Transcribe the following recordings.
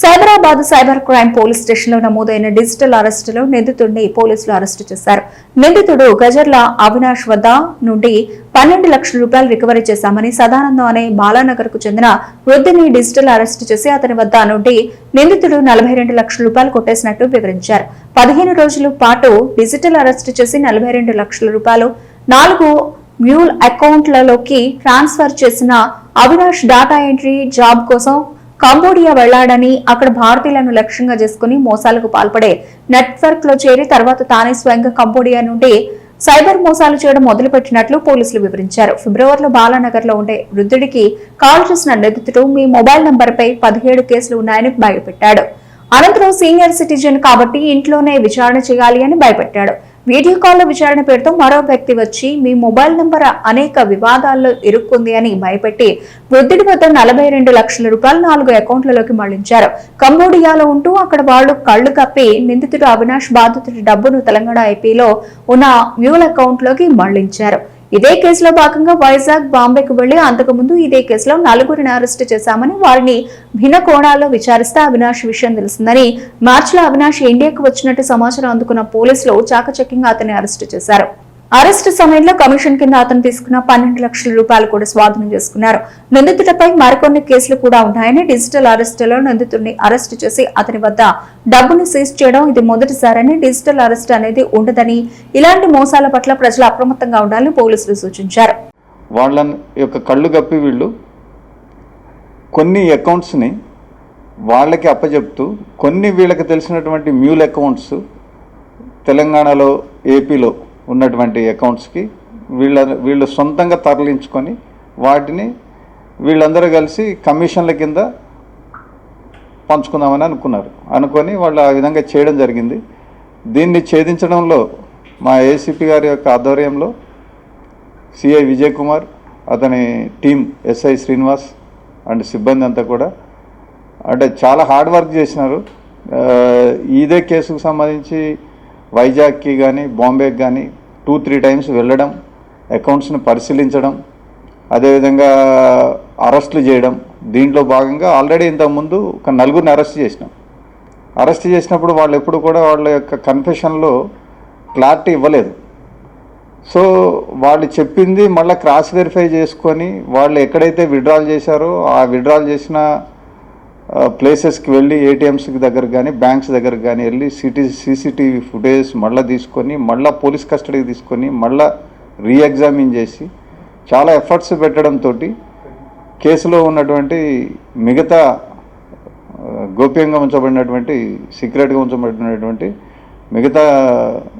Cyberabad cyber crime police station లో నమోదైన digital అరెస్టులో నిందితుడిని పోలీసులు అరెస్టు చేశారు. నిందితుడు గజర్ల అవినాష్ వద్ద నుండి 12 లక్షల రూపాయలు రికవరీ చేశామని, సదానందం అనే బాలానగర్ కు చెందిన వృద్ధిని డిజిటల్ అరెస్టు చేసి అతని వద్ద నుండి నిందితుడు 42 లక్షల రూపాయలు కొట్టేసినట్టు వివరించారు. 15 రోజుల పాటు డిజిటల్ అరెస్టు చేసి 42 లక్షల రూపాయలు 4 మ్యూల్ అకౌంట్లలోకి ట్రాన్స్ఫర్ చేసిన అవినాష్ డాటా ఎంట్రీ జాబ్ కోసం కంబోడియా వెళ్లాడని, అక్కడ భారతీయులను లక్ష్యంగా చేసుకుని మోసాలకు పాల్పడే నెట్వర్క్ లో చేరి తర్వాత తానే స్వయంగా కంబోడియా నుండి సైబర్ మోసాలు చేయడం మొదలుపెట్టినట్లు పోలీసులు వివరించారు. ఫిబ్రవరిలో బాలానగర్ లో ఉండే వృద్ధుడికి కాల్ చేసిన నిందితుడు మీ మొబైల్ నంబర్పై 17 కేసులు ఉన్నాయని భయపెట్టాడు. అనంతరం సీనియర్ సిటిజన్ కాబట్టి ఇంట్లోనే విచారణ చేయాలి అని భయపెట్టాడు. వీడియో కాల్లో విచారణ పేరుతో మరో వ్యక్తి వచ్చి మీ మొబైల్ నంబర్ అనేక వివాదాల్లో ఇరుక్కుంది అని భయపెట్టి వృద్ధుడి వద్ద 42 లక్షల రూపాయలు 4 అకౌంట్లలోకి మళ్లించారు. కంబోడియాలో ఉంటూ అక్కడ వాళ్లు కళ్లు కప్పి నిందితుడు అవినాష్ బాధితుడి డబ్బును తెలంగాణ ఐపీలో ఉన్న మ్యూల్ అకౌంట్ లోకి మళ్లించారు. ఇదే కేసులో భాగంగా వైజాగ్, బాంబేకు వెళ్లి అంతకుముందు ఇదే కేసులో 4గురిని అరెస్టు చేశామని, వారిని భిన్న కోణాల్లో విచారిస్తే అవినాష్ విషయం తెలిసిందని, మార్చిలో అవినాష్ ఇండియాకు వచ్చినట్టు సమాచారం అందుకున్న పోలీసులు చాకచక్యంగా అతన్ని అరెస్టు చేశారు. అరెస్టు సమయంలో కమిషన్ కింద అతను తీసుకున్న 12 లక్షల రూపాయలు కూడా స్వాధీనం చేసుకున్నారు. నిందితుడిపై మరికొన్ని కేసులు కూడా ఉన్నాయని, డిజిటల్ అరెస్టులో నిందితుడిని అరెస్టు చేసి అతని వద్ద డబ్బును సీజ్ చేయడం ఇది మొదటిసారని, డిజిటల్ అరెస్ట్ అనేది ఉండదని, ఇలాంటి మోసాల పట్ల ప్రజలు అప్రమత్తంగా ఉండాలని పోలీసులు సూచించారు. వాళ్ళ యొక్క కళ్ళు గప్పి వీళ్ళు కొన్ని అకౌంట్స్ని వాళ్ళకి అప్పచెప్తూ కొన్ని వీళ్ళకి తెలిసినటువంటి మ్యూల్ అకౌంట్స్ తెలంగాణలో, ఏపీలో ఉన్నటువంటి అకౌంట్స్కి వీళ్ళు సొంతంగా తరలించుకొని వాటిని వీళ్ళందరూ కలిసి కమిషన్ల కింద పంచుకుందామని అనుకొని వాళ్ళు ఆ విధంగా చేయడం జరిగింది. దీన్ని ఛేదించడంలో మా ఏసీపీ గారి యొక్క ఆధ్వర్యంలో సిఐ విజయ్ కుమార్, అతని టీం ఎస్ఐ శ్రీనివాస్ అండ్ సిబ్బంది అంతా కూడా అంటే చాలా హార్డ్ వర్క్ చేసినారు. ఇదే కేసుకు సంబంధించి వైజాగ్కి కానీ బాంబేకి కానీ 2-3 టైమ్స్ వెళ్ళడం, అకౌంట్స్ని పరిశీలించడం, అదేవిధంగా అరెస్టులు చేయడం. దీంట్లో భాగంగా ఆల్రెడీ ఇంతకుముందు ఒక 4గురిని అరెస్ట్ చేసినప్పుడు వాళ్ళు ఎప్పుడు కూడా వాళ్ళ యొక్క కన్ఫెషన్లో క్లారిటీ ఇవ్వలేదు. సో వాళ్ళు చెప్పింది మళ్ళీ క్రాస్ వెరిఫై చేసుకొని వాళ్ళు ఎక్కడైతే విత్డ్రాల్ చేశారో ఆ విత్డ్రాల్ చేసిన ప్లేసెస్కి వెళ్ళి ఏటీఎంస్కి దగ్గర కానీ బ్యాంక్స్ దగ్గరకు కానీ వెళ్ళి సీసీటీవీ ఫుటేజ్ మళ్ళీ తీసుకొని మళ్ళీ పోలీస్ కస్టడీకి తీసుకొని మళ్ళీ రీఎగ్జామిన్ చేసి చాలా ఎఫర్ట్స్ పెట్టడంతో కేసులో ఉన్నటువంటి మిగతా గోప్యంగా ఉంచబడినటువంటి సీక్రెట్గా ఉంచబడినటువంటి మిగతా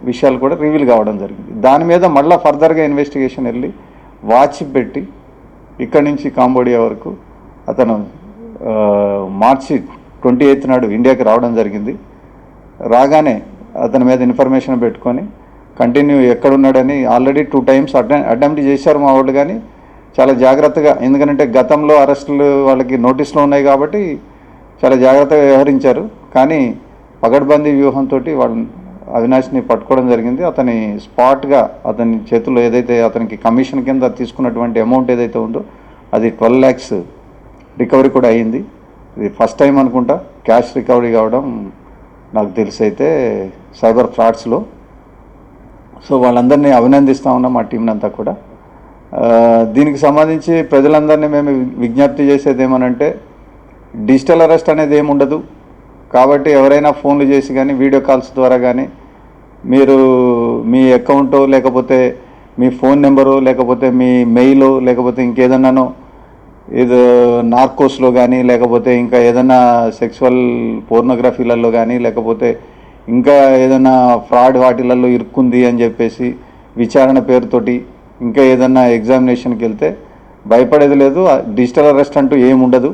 విషయాలు కూడా రివీల్ కావడం జరిగింది. దాని మీద మళ్ళీ ఫర్దర్గా ఇన్వెస్టిగేషన్ వెళ్ళి వాచ్ పెట్టి ఇక్కడి నుంచి కాంబోడియా వరకు అతను మార్చి 28 నాడు ఇండియాకి రావడం జరిగింది. రాగానే అతని మీద ఇన్ఫర్మేషన్ పెట్టుకొని కంటిన్యూ ఎక్కడున్నాడని ఆల్రెడీ 2 టైమ్స్ అటెంప్ట్ చేశారు మా వాళ్ళు, కానీ చాలా జాగ్రత్తగా, ఎందుకంటే గతంలో అరెస్టులు వాళ్ళకి నోటీసులో ఉన్నాయి కాబట్టి చాలా జాగ్రత్తగా వ్యవహరించారు. కానీ పగడ్బందీ వ్యూహంతో వాళ్ళని అవినాష్ని పట్టుకోవడం జరిగింది. అతని స్పాట్గా అతని చేతుల్లో ఏదైతే అతనికి కమిషన్ కింద తీసుకున్నటువంటి అమౌంట్ ఏదైతే ఉందో అది 12 lakhs రికవరీ కూడా అయ్యింది. ఇది ఫస్ట్ టైం అనుకుంటా క్యాష్ రికవరీ కావడం నాకు తెలిసి అయితే సైబర్ ఫ్రాడ్స్లో. సో వాళ్ళందరినీ అభినందిస్తూ ఉన్నాం మా టీంని అంతా కూడా. దీనికి సంబంధించి ప్రజలందరినీ మేము విజ్ఞప్తి చేసేది ఏమనంటే డిజిటల్ అరెస్ట్ అనేది ఏముండదు కాబట్టి ఎవరైనా ఫోన్లు చేసి కానీ వీడియో కాల్స్ ద్వారా కానీ మీరు మీ అకౌంటో లేకపోతే మీ ఫోన్ నెంబరు లేకపోతే మీ మెయిల్ లేకపోతే ఇంకేదన్నానో ఏదో నార్కోస్లో కానీ లేకపోతే ఇంకా ఏదైనా సెక్సువల్ పోర్నోగ్రఫీలలో కానీ లేకపోతే ఇంకా ఏదైనా ఫ్రాడ్ వాటిలలో ఇరుక్కుంది అని చెప్పేసి విచారణ పేరుతోటి ఇంకా ఏదన్నా ఎగ్జామినేషన్కి వెళ్తే భయపడేది లేదు. డిజిటల్ అరెస్ట్ అంటూ ఏముండదు.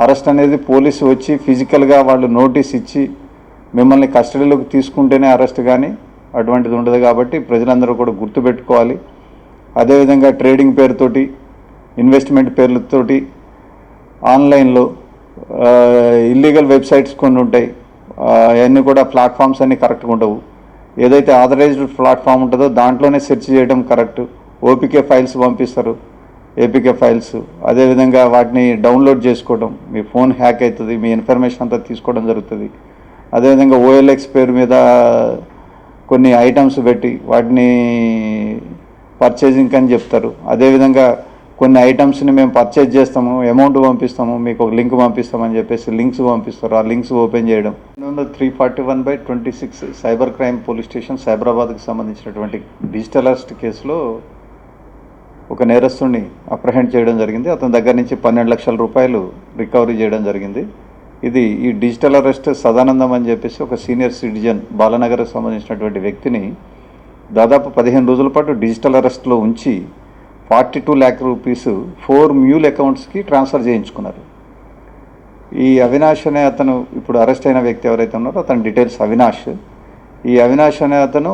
అరెస్ట్ అనేది పోలీసు వచ్చి ఫిజికల్గా వాళ్ళు నోటీస్ ఇచ్చి మిమ్మల్ని కస్టడీలోకి తీసుకుంటేనే అరెస్ట్, కానీ అటువంటిది ఉండదు. కాబట్టి ప్రజలందరూ కూడా గుర్తుపెట్టుకోవాలి. అదేవిధంగా ట్రేడింగ్ పేరుతోటి, ఇన్వెస్ట్మెంట్ పేర్లతోటి ఆన్లైన్లో ఇల్లీగల్ వెబ్సైట్స్ కొన్ని ఉంటాయి. అవన్నీ కూడా ప్లాట్ఫామ్స్ అన్నీ కరెక్ట్గా ఉండవు. ఏదైతే ఆథరైజ్డ్ ప్లాట్ఫామ్ ఉంటుందో దాంట్లోనే సెర్చ్ చేయడం కరెక్ట్. ఓపీకే ఫైల్స్ పంపిస్తారు. ఏపీకే ఫైల్స్, అదేవిధంగా వాటిని డౌన్లోడ్ చేసుకోవడం, మీ ఫోన్ హ్యాక్ అవుతుంది, మీ ఇన్ఫర్మేషన్ అంతా తీసుకోవడం జరుగుతుంది. అదేవిధంగా OLX పేరు మీద కొన్ని ఐటమ్స్ పెట్టి వాటిని పర్చేజింగ్ అని చెప్తారు. అదేవిధంగా కొన్ని ఐటమ్స్ని మేము పర్చేజ్ చేస్తాము, అమౌంట్ పంపిస్తాము, మీకు ఒక లింక్ పంపిస్తామని చెప్పేసి లింక్స్ పంపిస్తారు. ఆ లింక్స్ ఓపెన్ చేయడం. 341/26 సైబర్ క్రైమ్ పోలీస్ స్టేషన్ సైబరాబాద్కి సంబంధించినటువంటి డిజిటల్ అరెస్ట్ కేసులో ఒక నేరస్తుడిని అప్రహెండ్ చేయడం జరిగింది. అతని దగ్గర నుంచి 12 లక్షల రూపాయలు రికవరీ చేయడం జరిగింది. ఈ డిజిటల్ అరెస్ట్ సదానందం అని చెప్పేసి ఒక సీనియర్ సిటిజన్ బాలనగర్కి సంబంధించినటువంటి వ్యక్తిని దాదాపు 15 రోజుల పాటు డిజిటల్ అరెస్ట్లో ఉంచి 42 lakh రూపీస్ 4 మ్యూల్ అకౌంట్స్కి ట్రాన్స్ఫర్ చేయించుకున్నారు. ఈ అవినాష్ అనే అతను, ఇప్పుడు అరెస్ట్ అయిన వ్యక్తి ఎవరైతే ఉన్నారో అతని డీటెయిల్స్ అవినాష్. ఈ అవినాష్ అనే అతను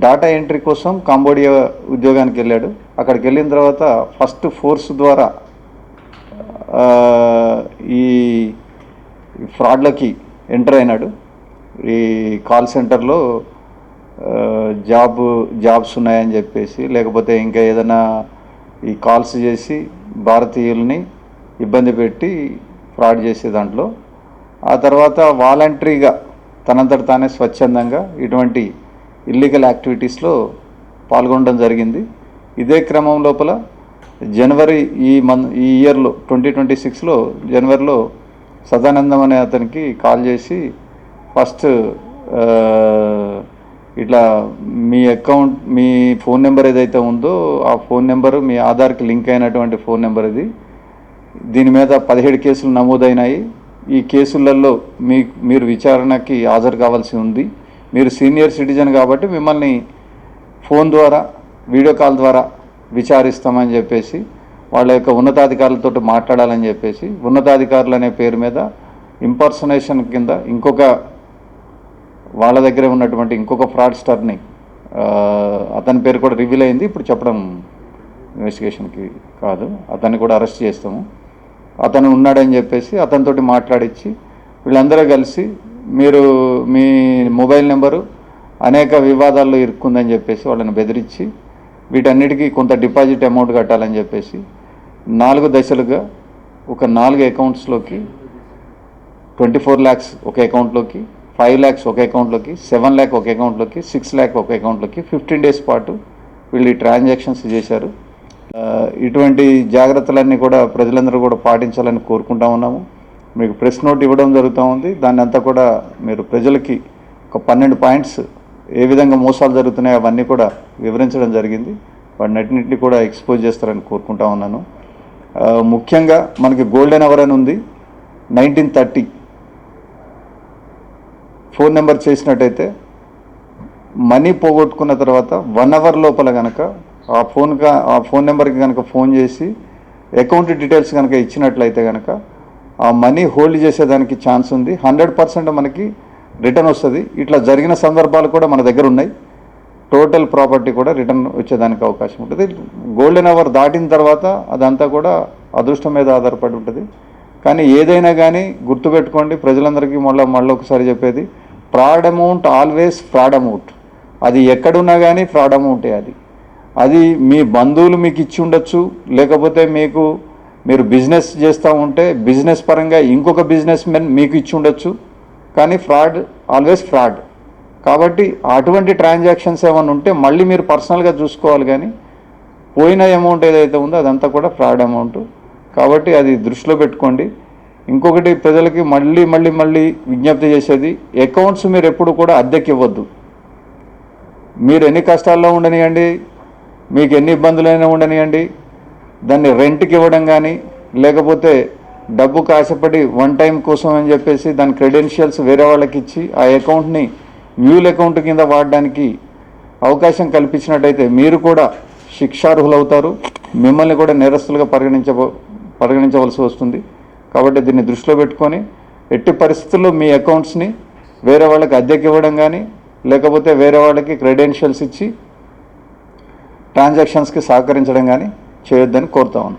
డాటా ఎంట్రీ కోసం కాంబోడియా ఉద్యోగానికి వెళ్ళాడు. అక్కడికి వెళ్ళిన తర్వాత ఫస్ట్ ఫోర్స్ ద్వారా ఈ ఫ్రాడ్లకి ఎంటర్ అయినాడు. ఈ కాల్ సెంటర్లో జాబ్స్ ఉన్నాయని చెప్పేసి, లేకపోతే ఇంకా ఏదైనా ఈ కాల్స్ చేసి భారతీయుల్ని ఇబ్బంది పెట్టి ఫ్రాడ్ చేసే దాంట్లో, ఆ తర్వాత వాలంటరీగా తనంతట తానే స్వచ్ఛందంగా ఇటువంటి ఇల్లీగల్ యాక్టివిటీస్లో పాల్గొనడం జరిగింది. ఇదే క్రమం లోపల జనవరి ఈ ఇయర్లో 2026లో జనవరిలో సదానందం అనే అతనికి కాల్ చేసి ఫస్ట్ ఇట్లా మీ అకౌంట్, మీ ఫోన్ నెంబర్ ఏదైతే ఉందో ఆ ఫోన్ నెంబరు మీ ఆధార్కి లింక్ అయినటువంటి ఫోన్ నెంబర్ ఇది. దీని మీద 17 కేసులు నమోదైనాయి. ఈ కేసులలో మీరు విచారణకి హాజరు కావాల్సి ఉంది. మీరు సీనియర్ సిటిజన్ కాబట్టి మిమ్మల్ని ఫోన్ ద్వారా, వీడియో కాల్ ద్వారా విచారిస్తామని చెప్పేసి వాళ్ళ యొక్క ఉన్నతాధికారులతో మాట్లాడాలని చెప్పేసి ఉన్నతాధికారులు అనే పేరు మీద ఇంపర్సనేషన్ కింద వాళ్ళ దగ్గరే ఉన్నటువంటి ఇంకొక ఫ్రాడ్స్టర్ని, అతని పేరు కూడా రివీల్ అయింది, ఇప్పుడు చెప్పడం ఇన్వెస్టిగేషన్కి కాదు, అతన్ని కూడా అరెస్ట్ చేస్తాము. అతను ఉన్నాడని చెప్పేసి అతనితోటి మాట్లాడించి వీళ్ళందరూ కలిసి మీరు మీ మొబైల్ నెంబరు అనేక వివాదాల్లో ఇరుక్కుందని చెప్పేసి వాళ్ళని బెదిరించి వీటన్నిటికీ కొంత డిపాజిట్ అమౌంట్ కట్టాలని చెప్పేసి 4 దశలుగా ఒక 4 అకౌంట్స్లోకి 24 lakhs ఒక అకౌంట్లోకి, 5 lakhs ఒక అకౌంట్లోకి, 7 lakh ఒక అకౌంట్లోకి, 6 lakh ఒక అకౌంట్లోకి 15 days పాటు వీళ్ళు ఈ ట్రాన్సాక్షన్స్ చేశారు. ఇటువంటి జాగ్రత్తలన్నీ కూడా ప్రజలందరూ కూడా పాటించాలని కోరుకుంటా ఉన్నాము. మీకు ప్రెస్ నోట్ ఇవ్వడం జరుగుతూ ఉంది. దాన్ని అంతా కూడా మీరు ప్రజలకి ఒక 12 పాయింట్స్ ఏ విధంగా మోసాలు జరుగుతున్నాయో అవన్నీ కూడా వివరించడం జరిగింది. వాటినన్నింటినీ కూడా ఎక్స్పోజ్ చేస్తారని కోరుకుంటా ఉన్నాను. ముఖ్యంగా మనకి గోల్డెన్ అవర్ అని ఉంది. 1930 ఫోన్ నెంబర్ చేసినట్టయితే మనీ పోగొట్టుకున్న తర్వాత 1 hour లోపల కనుక ఆ ఫోన్ నెంబర్కి కనుక ఫోన్ చేసి అకౌంట్ డీటెయిల్స్ కనుక ఇచ్చినట్లయితే కనుక ఆ మనీ హోల్డ్ చేసేదానికి ఛాన్స్ ఉంది. 100% మనకి రిటర్న్ వస్తుంది. ఇట్లా జరిగిన సందర్భాలు కూడా మన దగ్గర ఉన్నాయి. టోటల్ ప్రాపర్టీ కూడా రిటర్న్ వచ్చేదానికి అవకాశం ఉంటుంది. గోల్డెన్ అవర్ దాటిన తర్వాత అదంతా కూడా అదృష్టం మీద ఆధారపడి ఉంటుంది. కానీ ఏదైనా కానీ గుర్తుపెట్టుకోండి, ప్రజలందరికీ మళ్ళీ ఒకసారి చెప్పేది, fraud amount always fraud amount. అది ఎక్కడున్నా కానీ ఫ్రాడ్ అమౌంటే. అది మీ బంధువులు మీకు ఇచ్చి ఉండొచ్చు, లేకపోతే మీరు బిజినెస్ చేస్తూ ఉంటే బిజినెస్ పరంగా ఇంకొక బిజినెస్ మెన్ మీకు ఇచ్చి ఉండొచ్చు. కానీ ఫ్రాడ్ ఆల్వేస్ ఫ్రాడ్. కాబట్టి అటువంటి ట్రాన్సాక్షన్స్ ఏమైనా ఉంటే మళ్ళీ మీరు పర్సనల్గా చూసుకోవాలి. కానీ పోయిన అమౌంట్ ఏదైతే ఉందో అదంతా కూడా ఫ్రాడ్ అమౌంట్. కాబట్టి అది దృష్టిలో పెట్టుకోండి. ఇంకొకటి ప్రజలకి మళ్ళీ విజ్ఞప్తి చేసేది, అకౌంట్స్ మీరు ఎప్పుడు కూడా అద్దెకి ఇవ్వద్దు. మీరు ఎన్ని కష్టాల్లో ఉండనియండి, మీకు ఎన్ని ఇబ్బందులైనా ఉండనియండి, దాన్ని రెంట్కి ఇవ్వడం కానీ, లేకపోతే డబ్బుకు ఆశపడి 1 time కోసం అని చెప్పేసి దాని క్రెడెన్షియల్స్ వేరే వాళ్ళకి ఇచ్చి ఆ అకౌంట్ని మ్యూల్ అకౌంట్ కింద వాడడానికి అవకాశం కల్పించినట్టయితే మీరు కూడా శిక్షార్హులవుతారు. మిమ్మల్ని కూడా నేరస్తులుగా పరిగణించవలసి వస్తుంది. కాబట్టి దీన్ని దృష్టిలో పెట్టుకొని ఎట్టి పరిస్థితుల్లో మీ అకౌంట్స్ని వేరే వాళ్ళకి అద్దెకి ఇవ్వడం కానీ, లేకపోతే వేరే వాళ్ళకి క్రెడెన్షియల్స్ ఇచ్చి ట్రాన్సాక్షన్స్కి సహకరించడం కానీ చేయొద్దని కోరుతా ఉన్నాను.